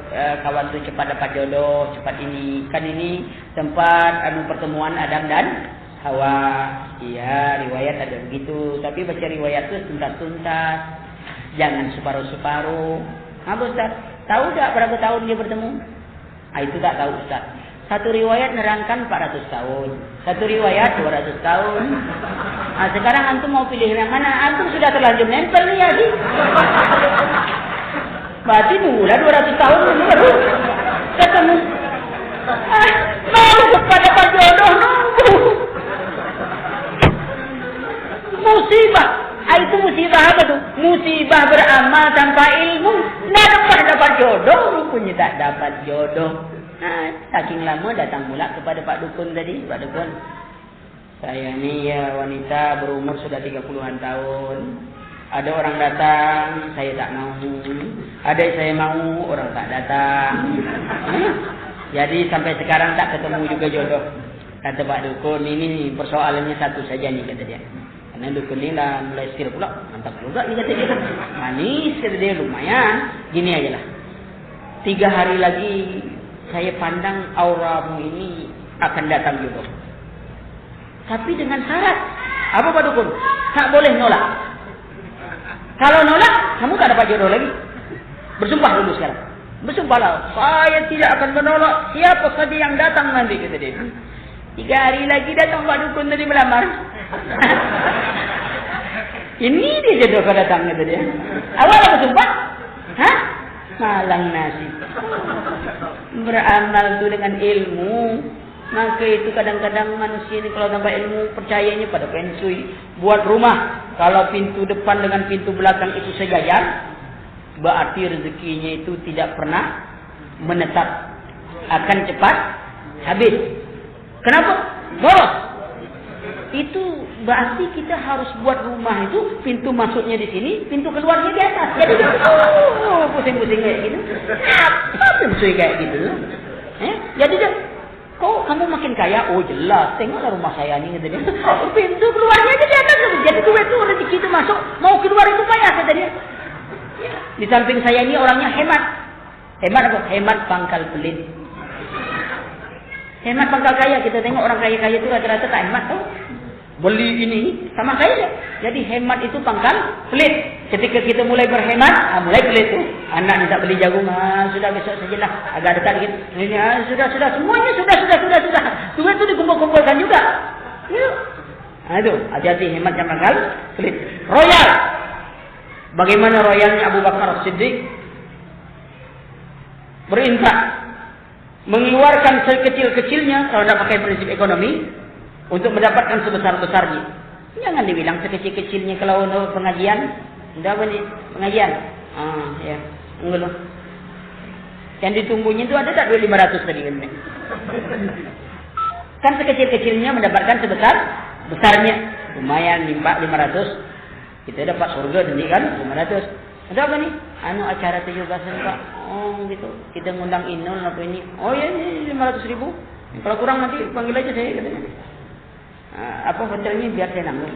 kawan tu cepat dapat jodoh, cepat ini. Kan ini tempat pertemuan Adam dan Hawa. Iya, riwayat ada begitu. Tapi baca riwayat tu tuntas-tuntas, jangan separuh-separuh. Apa Ustaz? Tahu tak berapa tahun dia bertemu? Itu tak tahu Ustaz. Satu riwayat nerangkan 400 tahun. Satu riwayat 200 tahun. Sekarang antum mau pilih yang mana? Antum sudah terlanjur nempel nih ya sih. Berarti mula 200 tahun baru ketemu. Mau kepada Pak Jodoh nunggu. Musibah. Itu musibah apa tuh? Musibah beramal tanpa ilmu. Tidak dapat jodoh. Rupanya tak dapat jodoh. Saking lama datang pula kepada Pak Dukun tadi. Pak Dukun, saya ni ya wanita berumur sudah 30-an tahun. Ada orang datang, saya tak mau. Ada saya mau, orang tak datang. Jadi sampai sekarang tak ketemu juga jodoh. Kata Pak Dukun, ini persoalannya satu saja nih, kata dia. Karena dukun ni dah mulai setir pula. Mantap juga ni kata dia. Manis kata dia, lumayan. Gini aja lah. 3 hari lagi saya pandang auramu ini akan datang jodoh. Tapi dengan syarat. Apa Pak Dukun? Tak boleh nolak. Kalau nolak, kamu tak dapat jodoh lagi. Bersumpah dulu sekarang. Bersumpahlah. Saya tidak akan menolak siapa saja yang datang nanti, kata dia. 3 hari lagi datang Pak Dukun tadi melamar. Ini dia jodoh kau datang, kata dia. Awal bersumpah? Malang nasib. Beramal tu dengan ilmu. Maka itu kadang-kadang manusia ni kalau tanpa ilmu percayanya pada pensui. Buat rumah. Kalau pintu depan dengan pintu belakang itu sejajar, berarti rezekinya itu tidak pernah menetap. Akan cepat habis. Kenapa? Boros. Itu berarti kita harus buat rumah itu pintu masuknya di sini, pintu keluarnya di atas. Jadi pusing-pusing kayak gitu. Apa pensui kayak gitu? Jadi kok kamu makin kaya? Oh jelas, tengoklah rumah saya ni, kata dia. Pintu keluarnya di atas. Jadi itu rezeki itu masuk, mau keluar itu payah, kata dia. Di samping saya ini orangnya hemat. Hemat apa? Hemat pangkal pelit. Hemat pangkal kaya. Kita tengok orang kaya-kaya itu rata-rata tak hemat tau. Beli ini sama kaya. Jadi hemat itu pangkal pelit. Ketika kita mulai berhemat, mulai pelit tu. Anak ni tak beli jagung, sudah besok sajalah. Agak dekat gitu. Ini sudah semuanya sudah. Duit tu dikumpul-kumpulkan juga. Ya. Itu hati-hati hemat yang pangkal pelit. Royal. Bagaimana royalnya Abu Bakar As-Siddiq? Berinfak, mengeluarkan sekecil-kecilnya kalau tidak pakai prinsip ekonomi untuk mendapatkan sebesar-besarnya. Jangan dibilang sekecil-kecilnya kalau untuk pengajian. Sudah apa ni pengajian? Ya, enggak loh. Yang ditunggunya itu ada tak 2.500 tadi kan? Kan sekecil-kecilnya mendapatkan sebesar-besarnya. Lumayan nimpak 500. Kita dapat surga nanti kan 500. Ada apa ni? Acara 17-an Pak. Oh gitu. Kita ngundang Inul apa ini? Oh ya ini 500.000. Kalau kurang nanti panggil aja saya katanya. hotelnya biar saya nanggung.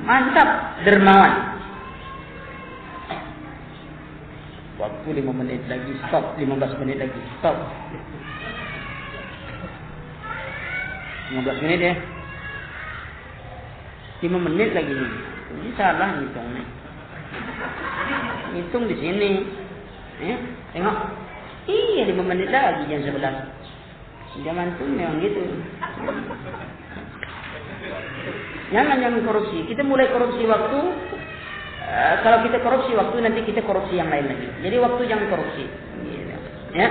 Mantap, dermawan. Waktu 5 menit lagi, stop. 15 menit lagi, stop. 15 menit ya. 5 menit lagi nih. Ini salah ngitungnya. Hitung di sini. Ya, tengok. Iya 5 menit lagi jam 11. Zaman itu memang gitu. Jangan korupsi. Kita mulai korupsi waktu. Kalau kita korupsi waktu, nanti kita korupsi yang lain lagi. Jadi waktu jangan korupsi. Ya,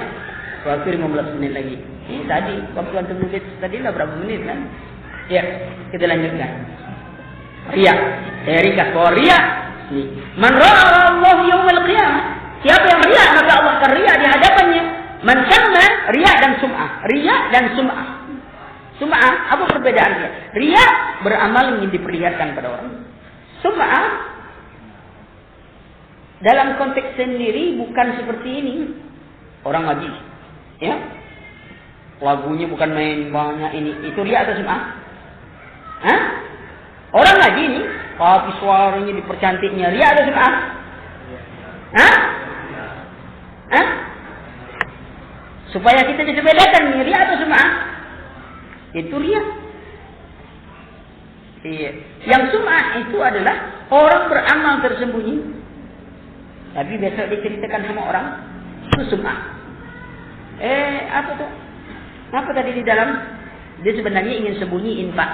waktu 15 menit lagi. Ini tadi waktu antum nulis tadi lah berapa menit kan? Ya, kita lanjutkan. Riya. Ringkas bahwa riya. Man ra'a Allah yaumil qiyamah. Siapa yang riya maka Allah akan riya di hadapannya. Man sama riya dan sum'ah. Riya dan sum'ah. Sum'ah, apa perbedaan dia? Riya beramal ingin diperlihatkan pada orang. Sum'ah dalam konteks sendiri bukan seperti ini. Orang ngaji, ya. Lagunya bukan main banyak ini. Itu riya atau sum'ah? Hah? Orang ngaji ini, tapi suaranya dipercantiknya. Riya atau sum'ah? Hah? Hah? Supaya kita bisa bedakan nih, riya atau sum'ah? Itu riya. Iya. Yang sum'ah itu adalah orang beramal tersembunyi. Tapi besok diceritakan sama orang, itu sum'ah. Apa tuh? Apa tadi di dalam? Dia sebenarnya ingin sembunyi infak.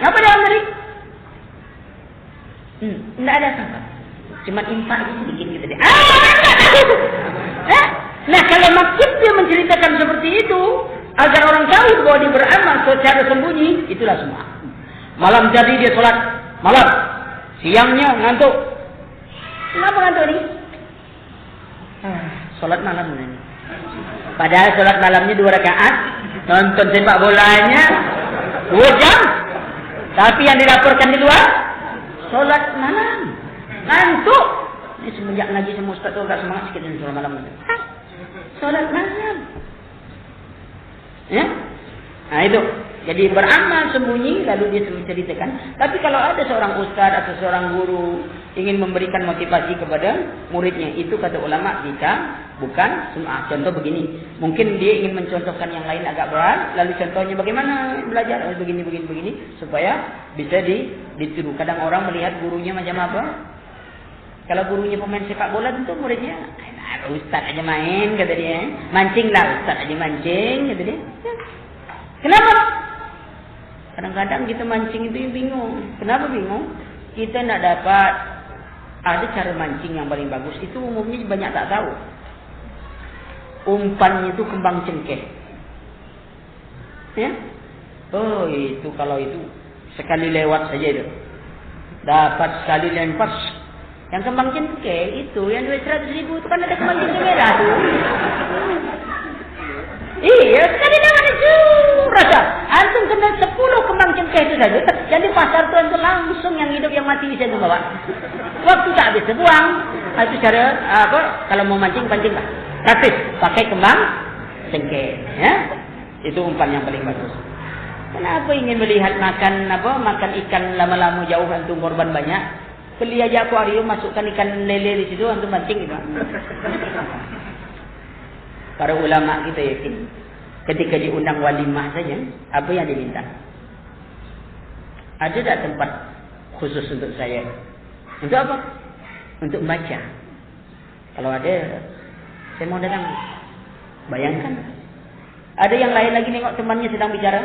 Apa dalam tadi? Tidak ada apa. Cuma infak itu sedikit gitu deh. Nah, kalau maksud dia menceritakan seperti itu, agar orang tahu bahwa dia beramal secara sembunyi, itulah semua. Malam jadi dia sholat malam, siangnya ngantuk. Kenapa ngantuk ini? Sholat malam ini. Padahal sholat malamnya 2 rakaat, nonton sepak bolanya 2 jam. Tapi yang dilaporkan di luar, sholat malam, ngantuk. Ini semenjak ngaji sama Ustaz tuh agak semangat sikit dengan sholat malam. Sholat malam. Ya? Nah itu. Jadi beramal sembunyi lalu dia menceritakan. Tapi kalau ada seorang ustaz atau seorang guru ingin memberikan motivasi kepada muridnya, itu kata ulama kita bukan sum'ah. Contoh begini, mungkin dia ingin mencontohkan yang lain agak berat, lalu contohnya bagaimana belajar begini supaya bisa ditiru. Kadang orang melihat gurunya macam apa. Kalau gurunya pemain sepak bola tentu muridnya, ustaz aja main kata dia, mancing lah ustaz aja mancing kata dia. Kenapa? Kadang-kadang kita mancing itu bingung. Kenapa bingung? Kita tidak dapat ada cara mancing yang paling bagus. Itu umumnya banyak tak tahu. Umpannya itu kembang cengkeh. Ya? Oh itu kalau itu sekali lewat saja itu. Dapat sekali lempar. Yang kembang cengkeh itu yang 200.000 itu kan ada kembang cengkeh merah tuh. Iya, sekali lewat itu rasa. Antum kena 10 kembang cengkeh itu saja. Jadi pasar tu antum langsung yang hidup yang mati bisa bawa. Waktu tak habis terbuang. Itu cara apa? Kalau mau mancing pancing lah. Gratis pakai kembang cengkeh. Ya, itu umpan yang paling bagus. Kenapa ingin melihat makan ikan lama-lama jauh antum korban banyak? Beli aja akuarium, masukkan ikan lele di situ antum mancing gitu. Para ulama kita yakin ketika diundang walimah saja, apa yang diminta? Ada tak tempat khusus untuk saya? Untuk apa? Untuk baca. Kalau ada, saya mau datang. Bayangkan. Ada yang lain lagi nengok temannya sedang bicara.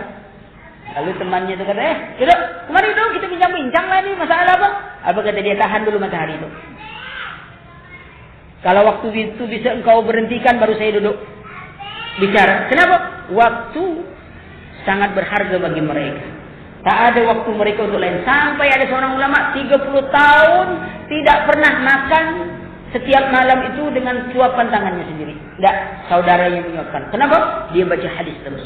Lalu temannya itu kata, duduk, kemari dong kita bincang-bincang lah nih, masalah apa? Apa kata dia, tahan dulu matahari itu. Kalau waktu itu bisa engkau berhentikan baru saya duduk bicara. Kenapa? Waktu sangat berharga bagi mereka. Tak ada waktu mereka untuk lain. Sampai ada seorang ulama 30 tahun tidak pernah makan setiap malam itu dengan suapan tangannya sendiri. Tidak, saudaranya menyuapkan. Kenapa? Dia baca hadis terus.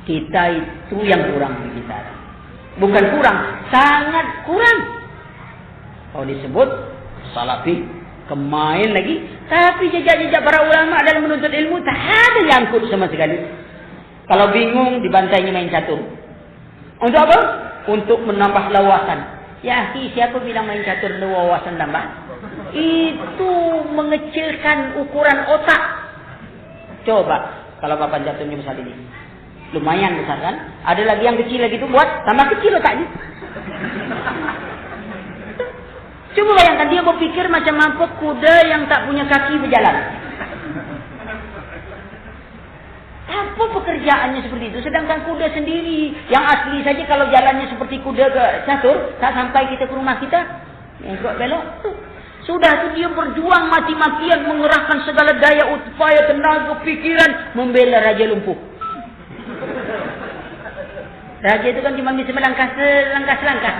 Kita itu yang kurang di kita. Bukan kurang, sangat kurang. Kalau disebut salafi, kemain lagi. Tapi jejak-jejak para ulama dalam menuntut ilmu tak ada yang ikut sama sekali. Kalau bingung, dibantainya main catur. Untuk apa? Untuk menambah lawasan. Ya, siapa bilang main catur lawasan tambah? Itu mengecilkan ukuran otak. Coba, kalau papan caturnya besar ini. Lumayan besar kan? Ada lagi yang kecil lagi itu buat tambah kecil otaknya. Coba bayangkan, dia berpikir macam apa kuda yang tak punya kaki berjalan. Apa pekerjaannya seperti itu? Sedangkan kuda sendiri yang asli saja kalau jalannya seperti kuda ke catur, tak sampai kita ke rumah kita. Yang buat belok. Sudah itu dia berjuang mati-matian mengerahkan segala daya upaya, tenaga, pikiran membela Raja Lumpuh. Raja itu kan cuma bisa selangkah.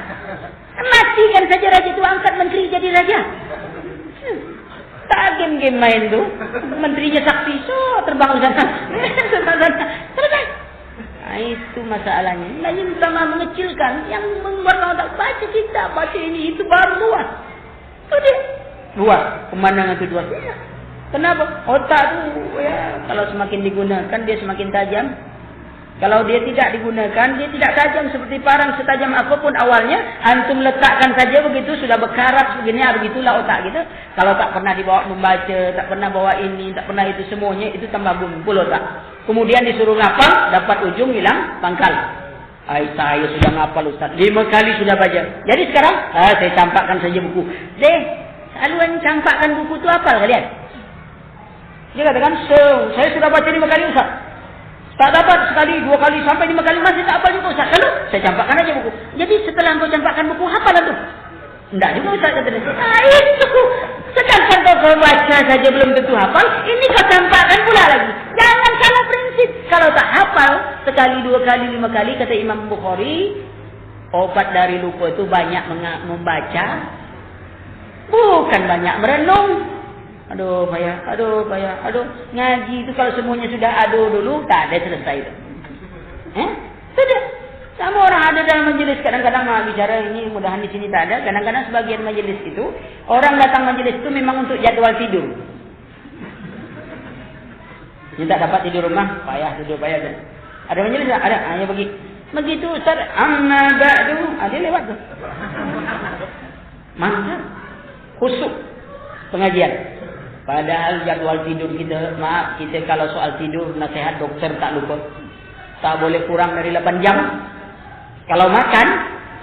Matikan saja raja itu, angkat menteri jadi raja. Tak game-game main tu. Menterinya saksi, terbang ke sana. Selesai. Nah, itu masalahnya. Lain sama mengecilkan. Yang membuat orang tak baca kita, baca ini, itu baru luas. Itu dia. Luas. Pemandangan itu luas. Ya. Kenapa? Otak tu, ya, kalau semakin digunakan, dia semakin tajam. Kalau dia tidak digunakan, dia tidak tajam seperti parang setajam apapun awalnya. Antum letakkan saja begitu, sudah berkarat begini, begitulah otak kita. Kalau tak pernah dibawa membaca, tak pernah bawa ini, tak pernah itu semuanya, itu tambah gumpul otak. Kemudian disuruh ngapal, dapat ujung hilang pangkal. Saya sudah ngapal Ustaz, 5 kali sudah baca. Jadi sekarang, saya campakkan saja buku. Saluan campakkan buku itu hafal kalian? Dia katakan, saya sudah baca 5 kali Ustaz. Tak dapat sekali, 2 kali, sampai 5 kali masih tak hafal juga Ustaz. Kalau saya campakkan aja buku. Jadi setelah engkau campakkan buku, hafal tu. Tidak juga Ustaz kata dia. Itu. Sedangkan kau baca saja belum tentu hafal, ini kau campakkan pula lagi. Jangan salah prinsip. Kalau tak hafal, sekali, 2 kali, 5 kali, kata Imam Bukhari, obat dari lupa itu banyak membaca, bukan banyak merenung. Aduh payah. Ngaji itu kalau semuanya sudah dulu, tak ada selesai itu. Sudah. Sama orang ada dalam majelis, kadang-kadang bicara ini, mudahan di sini tak ada. Kadang-kadang sebagian majelis itu, orang datang majelis itu memang untuk jadwal tidur. Ini tak dapat tidur rumah, payah. Ada majelis tak? Ada. Hanya begitu Ustaz, amma ba'du, dia lewat tu. Maka khusyuk pengajian. Padahal jadwal tidur kita, maaf, kita kalau soal tidur, nasihat dokter tak lupa. Tak boleh kurang dari 8 jam. Kalau makan,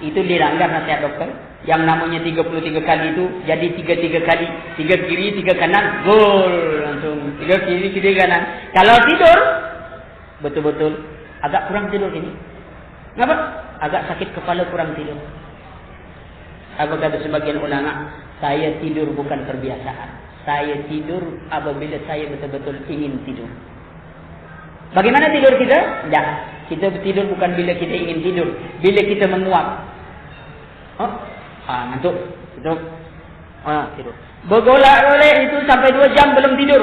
itu dilanggar nasihat dokter. Yang namanya 33 kali itu, jadi 33 kali. 3 kiri, 3 kanan, gol. Langsung 3 kiri, 3 kanan. Kalau tidur, betul-betul agak kurang tidur ini. Kenapa? Agak sakit kepala, kurang tidur. Apa kata sebagian ulama? Saya tidur bukan kebiasaan. Saya tidur apabila saya betul-betul ingin tidur. Bagaimana tidur kita? Tidak. Kita tidur bukan bila kita ingin tidur. Bila kita menguap. Ngantuk. Tidur. Bergolak-golek itu sampai 2 jam belum tidur.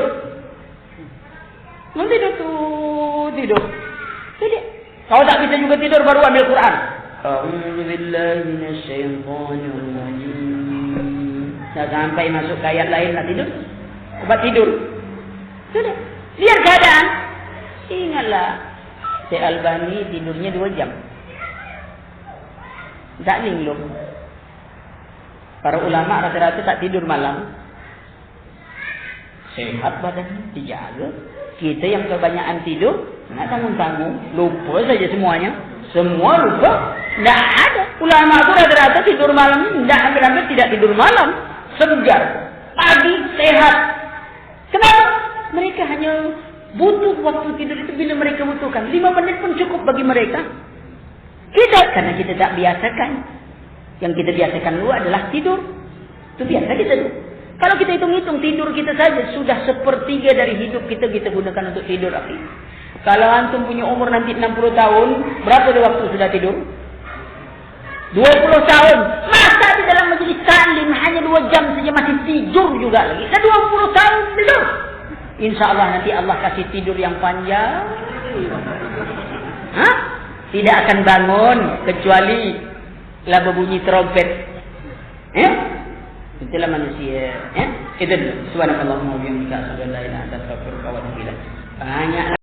Belum tidur tuh. Tidur. Kalau tak bisa juga tidur, baru ambil Quran. A'udzubillahi minasyaitonirrajim. Tak sampai masuk ke ayat lain nak tidur. Obat tidur. Sudah. Lihat keadaan. Ingatlah. Syekh Albani tidurnya 2 jam. Tak linglung. Para ulama rata-rata tak tidur malam. Sehat badan, dijaga. Kita yang kebanyakan tidur, nak tanggung-tanggung. Lupa saja semuanya. Semua lupa. Tak ada. Ulama itu rata-rata tidur malam. Tak hampir-hampir tidak tidur malam. Segar, pagi, sehat. Kenapa? Mereka hanya butuh waktu tidur itu bila mereka butuhkan. 5 menit pun cukup bagi mereka. Kita, karena kita tak biasakan. Yang kita biasakan dulu adalah tidur. Itu biasa kita dulu. Kalau kita hitung-hitung tidur kita saja sudah 1/3 dari hidup kita gunakan untuk tidur. Kalau antum punya umur nanti 60 tahun, berapa waktu sudah tidur? 20 tahun. Masa di dalam majelis taklim hanya 2 jam saja masih tidur juga lagi. Dah 20 tahun tidur. InsyaAllah nanti Allah kasih tidur yang panjang. Tidak akan bangun kecuali lah berbunyi trompet. Itulah manusia. Itu subhanallahumma wa bihamdika asyhadu an la ilaha illa anta astaghfiruka wa atubu ilaik. Banyak